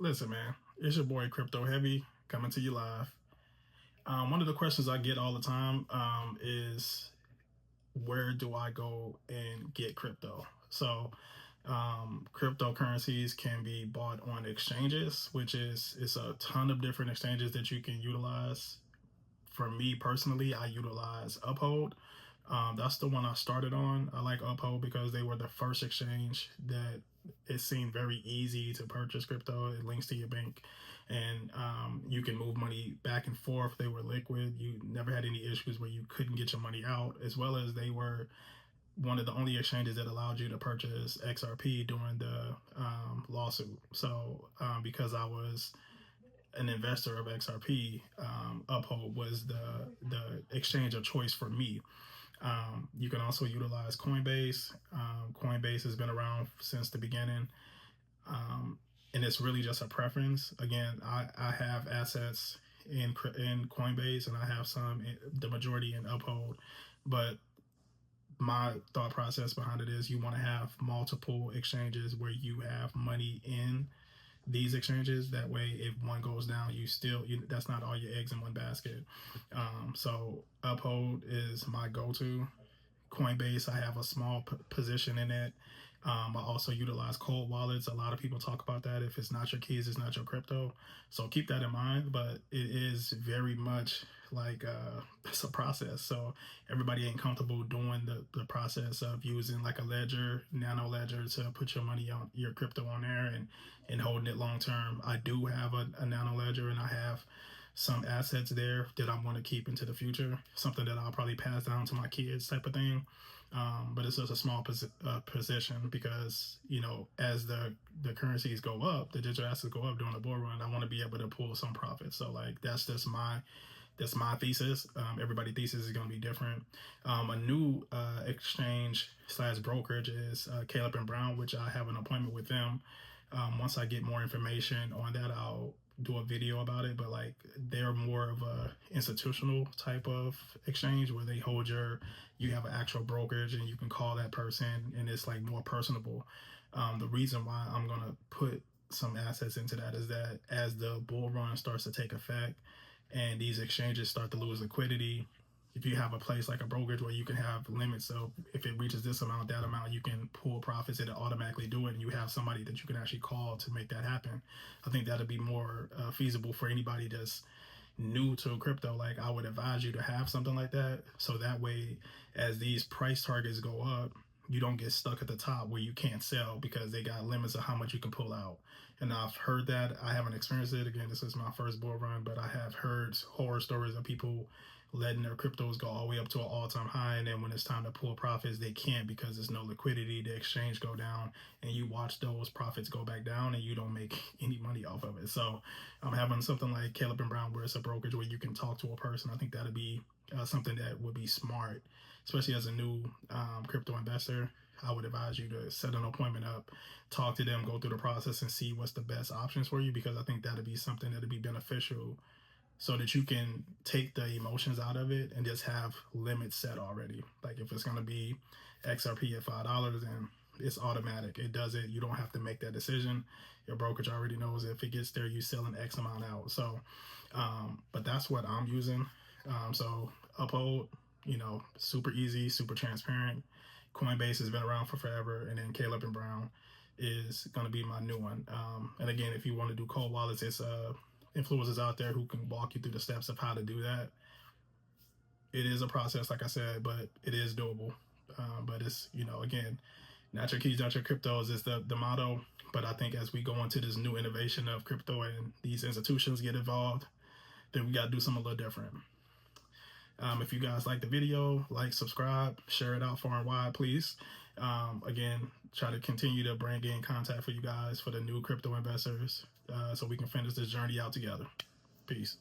Listen, man, it's your boy Crypto Heavy coming to you live. One of the questions I get all the time is where do I go and get crypto? Cryptocurrencies can be bought on exchanges, which is it's a ton of different exchanges that you can utilize. For me personally, I utilize Uphold. That's the one I started on. I like Uphold because they were the first exchange that it seemed very easy to purchase crypto. It links to your bank, and you can move money back and forth. They were liquid. You never had any issues where you couldn't get your money out, as well as they were one of the only exchanges that allowed you to purchase XRP during the lawsuit. Because I was an investor of XRP, Uphold was the exchange of choice for me. You can also utilize Coinbase. Coinbase has been around since the beginning, and it's really just a preference. Again, I have assets in Coinbase, and I have the majority in Uphold, but my thought process behind it is you want to have multiple exchanges where you have money in these exchanges. That way, if one goes down, that's not all your eggs in one basket. So Uphold is my go-to. Coinbase, I have a small position in it. I also utilize cold wallets. A lot of people talk about that. If it's not your keys, it's not your crypto. So keep that in mind. But it is very much like it's a process. So everybody ain't comfortable doing the process of using like a ledger, nano ledger, to put your money on your crypto on there and holding it long term. I do have a nano ledger, and I have some assets there that I want to keep into the future, something that I'll probably pass down to my kids type of thing. But it's just a small position because, as the currencies go up, the digital assets go up during the bull run, I want to be able to pull some profit. So like, that's my thesis. Everybody's thesis is going to be different. A new exchange / brokerage is Caleb and Brown, which I have an appointment with them. Once I get more information on that, I'll do a video about it. But like, they're more of a institutional type of exchange where they hold you have an actual brokerage and you can call that person, and it's like more personable. The reason why I'm going to put some assets into that is that as the bull run starts to take effect and these exchanges start to lose liquidity, if you have a place like a brokerage where you can have limits, so if it reaches this amount, that amount, you can pull profits, it'll automatically do it, and you have somebody that you can actually call to make that happen. I think that'll be more feasible for anybody that's new to crypto. Like, I would advise you to have something like that, so that way, as these price targets go up, you don't get stuck at the top where you can't sell because they got limits of how much you can pull out. And I've heard that. I haven't experienced it. Again, this is my first bull run, but I have heard horror stories of people letting their cryptos go all the way up to an all-time high, and then when it's time to pull profits, they can't because there's no liquidity. The exchange go down, and you watch those profits go back down, and you don't make any money off of it. So I'm having something like Caleb and Brown, where it's a brokerage where you can talk to a person. I think that'd be something that would be smart, especially as a new crypto investor. I would advise you to set an appointment up, talk to them, go through the process, and see what's the best options for you, because I think that'd be something that'd be beneficial, so that you can take the emotions out of it and just have limits set already. Like, if it's going to be XRP at $5, then it's automatic. It does it. You don't have to make that decision. Your brokerage already knows if it gets there, you selling X amount out. So, but that's what I'm using. So Uphold, super easy, super transparent. Coinbase has been around for forever. And then Caleb and Brown is going to be my new one. And again, if you want to do cold wallets, it's influencers out there who can walk you through the steps of how to do that. It is a process, like I said, but it is doable. But it's, again, not your keys, not your cryptos is the motto. But I think as we go into this new innovation of crypto and these institutions get involved, then we got to do something a little different. If you guys like the video, like, subscribe, share it out far and wide, please. Again, try to continue to bring in contact for you guys, for the new crypto investors, so we can finish this journey out together. Peace.